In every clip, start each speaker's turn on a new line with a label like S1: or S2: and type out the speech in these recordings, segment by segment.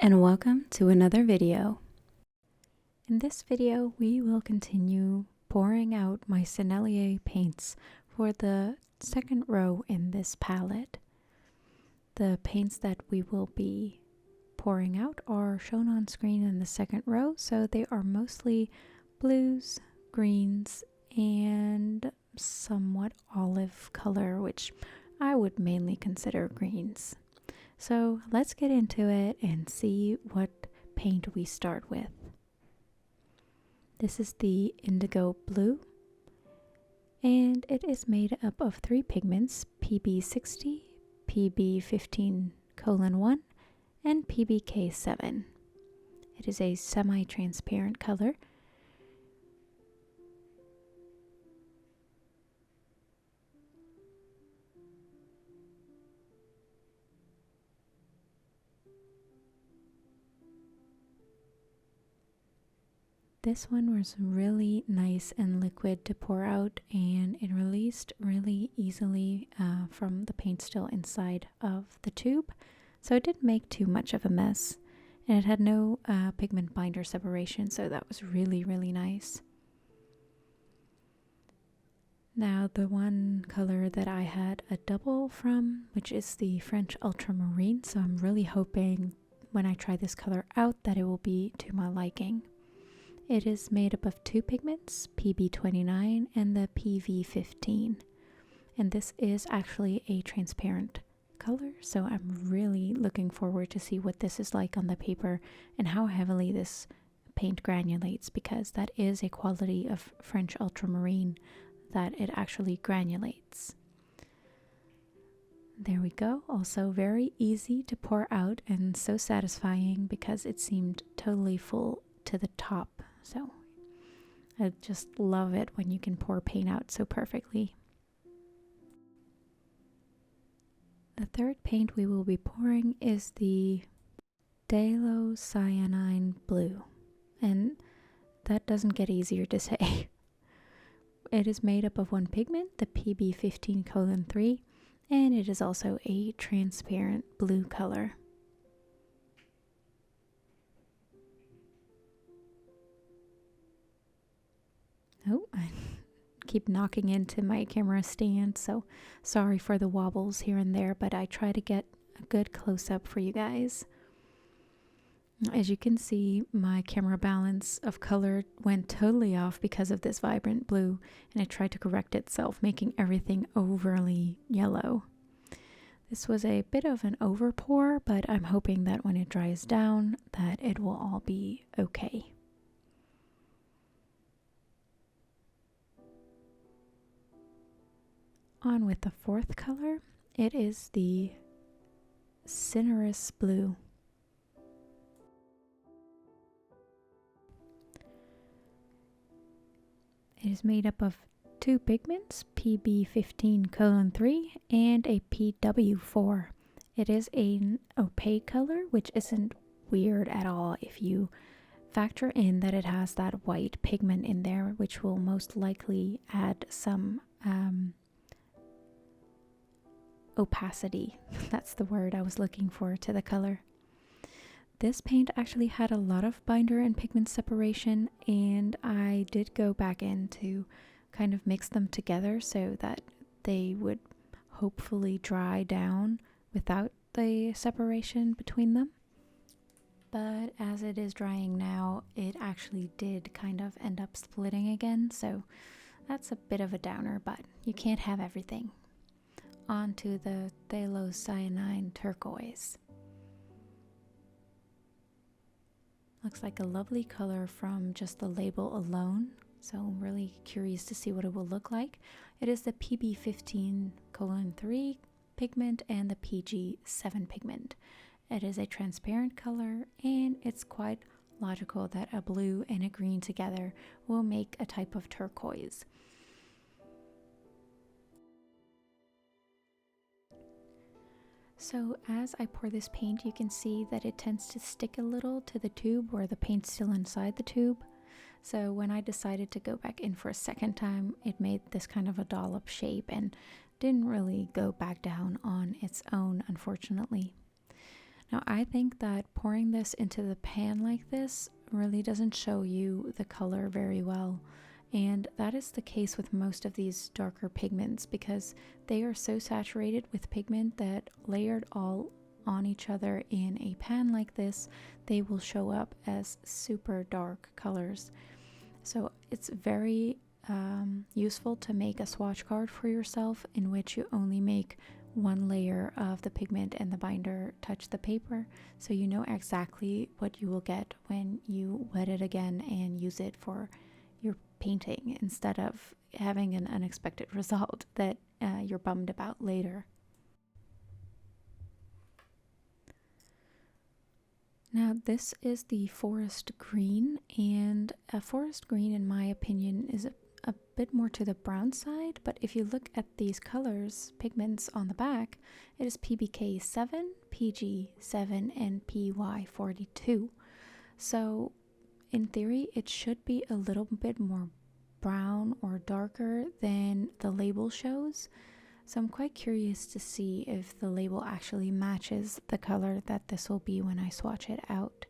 S1: And welcome to another video. In this video, we will continue pouring out my Sennelier paints for the second row in this palette. The paints that we will be pouring out are shown on screen in the second row, so they are mostly blues, greens, and somewhat olive color, which I would mainly consider greens. So let's get into it and see what paint we start with. This is the indigo blue, and it is made up of three pigments: PB60, PB15:1, and PBK7. It is a semi-transparent color. This one was really nice and liquid to pour out, and it released really easily from the paint still inside of the tube, so it didn't make too much of a mess, and it had no pigment binder separation, so that was really nice. Now the one color that I had a double from, which is the French ultramarine, so I'm really hoping when I try this color out that it will be to my liking. It is made up of two pigments, PB29 and the PV15. And this is actually a transparent color, so I'm really looking forward to see what this is like on the paper and how heavily this paint granulates, because that is a quality of French ultramarine, that it actually granulates. There we go. Also very easy to pour out and so satisfying because it seemed totally full to the top. So I just love it when you can pour paint out so perfectly. The third paint we will be pouring is the Delo cyanine blue, and that doesn't get easier to say. It is made up of one pigment, the PB15:3, and it is also a transparent blue color. Oh, I keep knocking into my camera stand, so sorry for the wobbles here and there, but I try to get a good close-up for you guys. As you can see, my camera balance of color went totally off because of this vibrant blue, and it tried to correct itself, making everything overly yellow. This was a bit of an overpour, but I'm hoping that when it dries down, that it will all be okay. On with the fourth color, it is the Cinerus blue. It is made up of two pigments, PB15:3 and a PW4. It is an opaque color, which isn't weird at all if you factor in that it has that white pigment in there, which will most likely add some opacity. That's the word I was looking for to the color. This paint actually had a lot of binder and pigment separation, and I did go back in to kind of mix them together so that they would hopefully dry down without the separation between them. But as it is drying now, it actually did kind of end up splitting again, so that's a bit of a downer, but you can't have everything. On to the Delo cyanine turquoise. Looks like a lovely color from just the label alone, so I'm really curious to see what it will look like. It is the PB15:3 pigment and the PG7 pigment. It is a transparent color, and it's quite logical that a blue and a green together will make a type of turquoise. So as I pour this paint, you can see that it tends to stick a little to the tube where the paint's still inside the tube. So when I decided to go back in for a second time, it made this kind of a dollop shape and didn't really go back down on its own, unfortunately. Now I think that pouring this into the pan like this really doesn't show you the color very well. And that is the case with most of these darker pigments because they are so saturated with pigment that layered all on each other in a pan like this, they will show up as super dark colors. So it's very useful to make a swatch card for yourself in which you only make one layer of the pigment and the binder touch the paper, so you know exactly what you will get when you wet it again and use it for your painting instead of having an unexpected result that you're bummed about later. Now this is the forest green, and a forest green in my opinion is a bit more to the brown side, but if you look at these colors, pigments on the back, it is PBK 7, PG 7, and PY 42. So in theory it should be a little bit more brown or darker than the label shows. So I'm quite curious to see if the label actually matches the color that this will be when I swatch it out.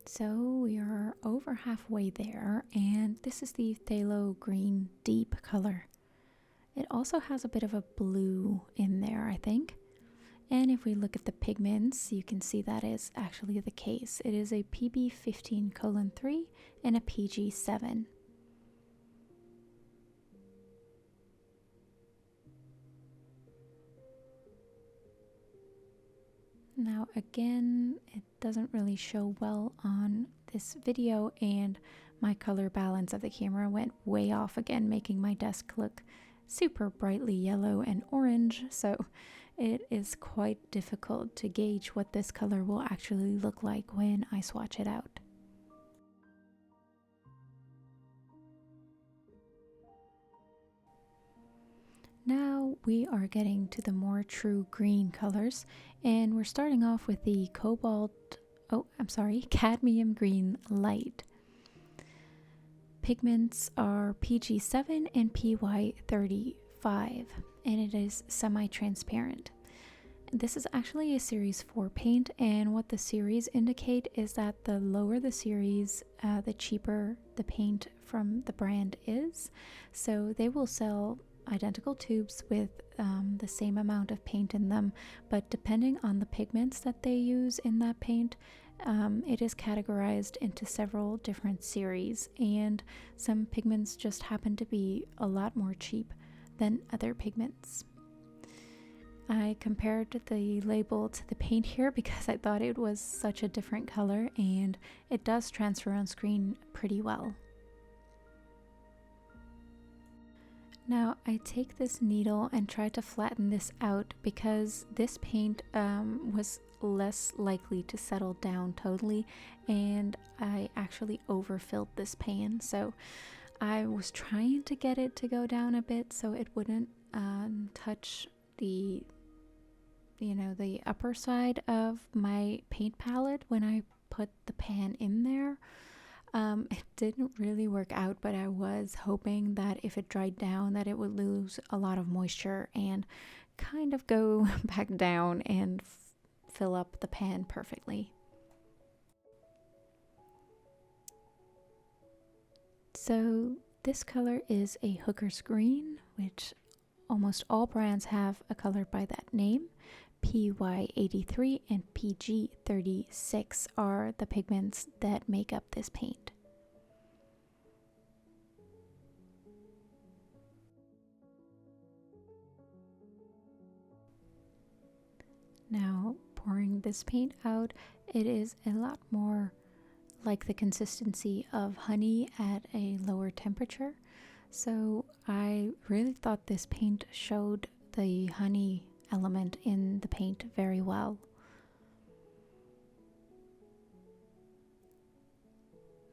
S1: So we are over halfway there, and this is the Phthalo green deep color. It also has a bit of a blue in there, I think. And if we look at the pigments, you can see that is actually the case. It is a PB15:3 and a PG7. Now again, it doesn't really show well on this video, and my color balance of the camera went way off again, making my desk look super brightly yellow and orange, so it is quite difficult to gauge what this color will actually look like when I swatch it out. Now we are getting to the more true green colors, and we're starting off with the cadmium green light. Pigments are PG7 and PY35, and it is semi-transparent. This is actually a series 4 paint, and what the series indicate is that the lower the series, the cheaper the paint from the brand is. So they will sell identical tubes with the same amount of paint in them, but depending on the pigments that they use in that paint, it is categorized into several different series, and some pigments just happen to be a lot more cheap than other pigments. I compared the label to the paint here because I thought it was such a different color, and it does transfer on screen pretty well. Now I take this needle and try to flatten this out because this paint was less likely to settle down totally, and I actually overfilled this pan, so I was trying to get it to go down a bit so it wouldn't touch the upper side of my paint palette when I put the pan in there. It didn't really work out, but I was hoping that if it dried down that it would lose a lot of moisture and kind of go back down and fill up the pan perfectly. So this color is a hooker's green, which almost all brands have a color by that name. PY83 and PG36 are the pigments that make up this paint. Now, pouring this paint out, it is a lot more like the consistency of honey at a lower temperature. So I really thought this paint showed the honey element in the paint very well.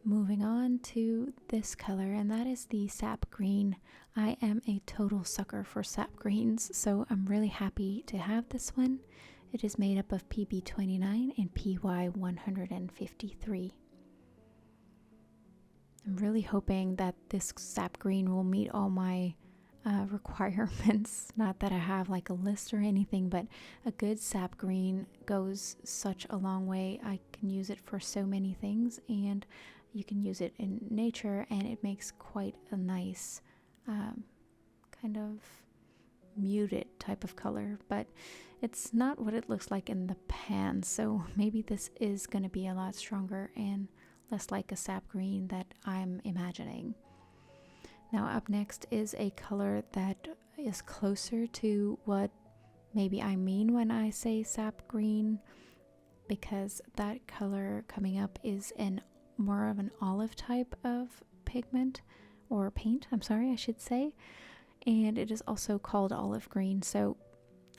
S1: Moving on to this color, and that is the sap green. I am a total sucker for sap greens, so I'm really happy to have this one. It is made up of PB29 and PY153. I'm really hoping that this sap green will meet all my requirements. Not that I have like a list or anything, but a good sap green goes such a long way. I can use it for so many things, and you can use it in nature, and it makes quite a nice kind of muted type of color, but it's not what it looks like in the pan, so maybe this is going to be a lot stronger and less like a sap green that I'm imagining. Now up next is a color that is closer to what maybe I mean when I say sap green, because that color coming up is more of an olive type of pigment or paint, I'm sorry, I should say, and it is also called olive green. So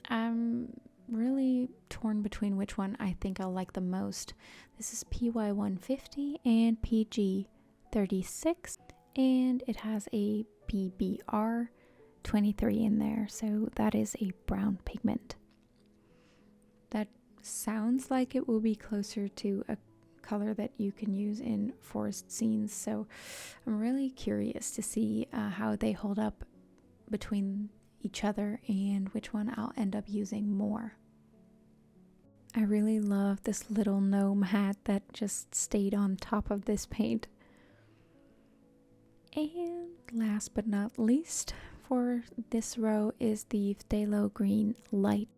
S1: I'm really torn between which one I think I'll like the most. This is PY150 and PG36, and it has a PBR23 in there, so that is a brown pigment. That sounds like it will be closer to a color that you can use in forest scenes, so I'm really curious to see how they hold up between each other and which one I'll end up using more. I really love this little gnome hat that just stayed on top of this paint. And last but not least for this row is the Phthalo Green Light.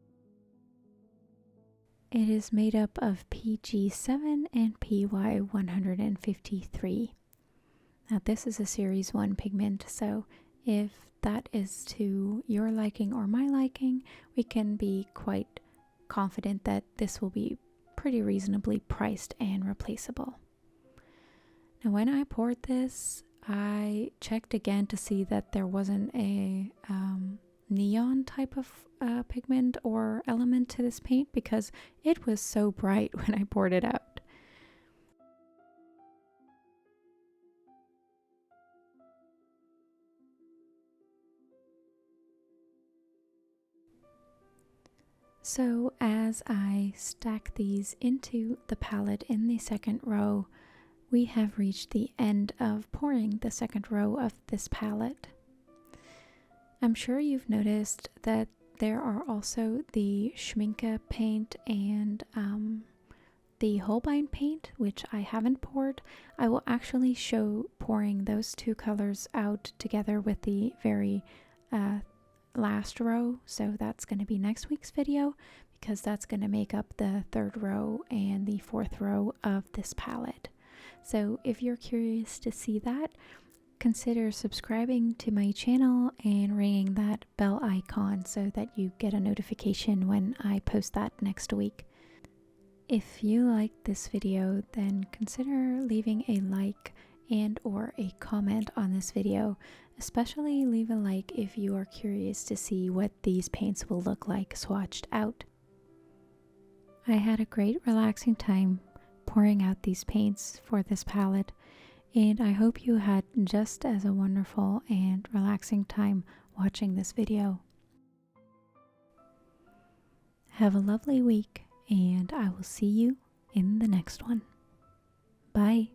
S1: It is made up of PG7 and PY153. Now this is a series 1 pigment, so if that is to your liking or my liking, we can be quite confident that this will be pretty reasonably priced and replaceable. Now when I poured this, I checked again to see that there wasn't a neon type of pigment or element to this paint, because it was so bright when I poured it out. So as I stack these into the palette in the second row, we have reached the end of pouring the second row of this palette. I'm sure you've noticed that there are also the Schminke paint and the Holbein paint, which I haven't poured. I will actually show pouring those two colors out together with the very last row, so that's going to be next week's video, because that's going to make up the third row and the fourth row of this palette. So if you're curious to see that, consider subscribing to my channel and ringing that bell icon so that you get a notification when I post that next week. If you liked this video, then consider leaving a like and or a comment on this video. Especially leave a like if you are curious to see what these paints will look like swatched out. I had a great relaxing time pouring out these paints for this palette, and I hope you had just as a wonderful and relaxing time watching this video. Have a lovely week, and I will see you in the next one. Bye.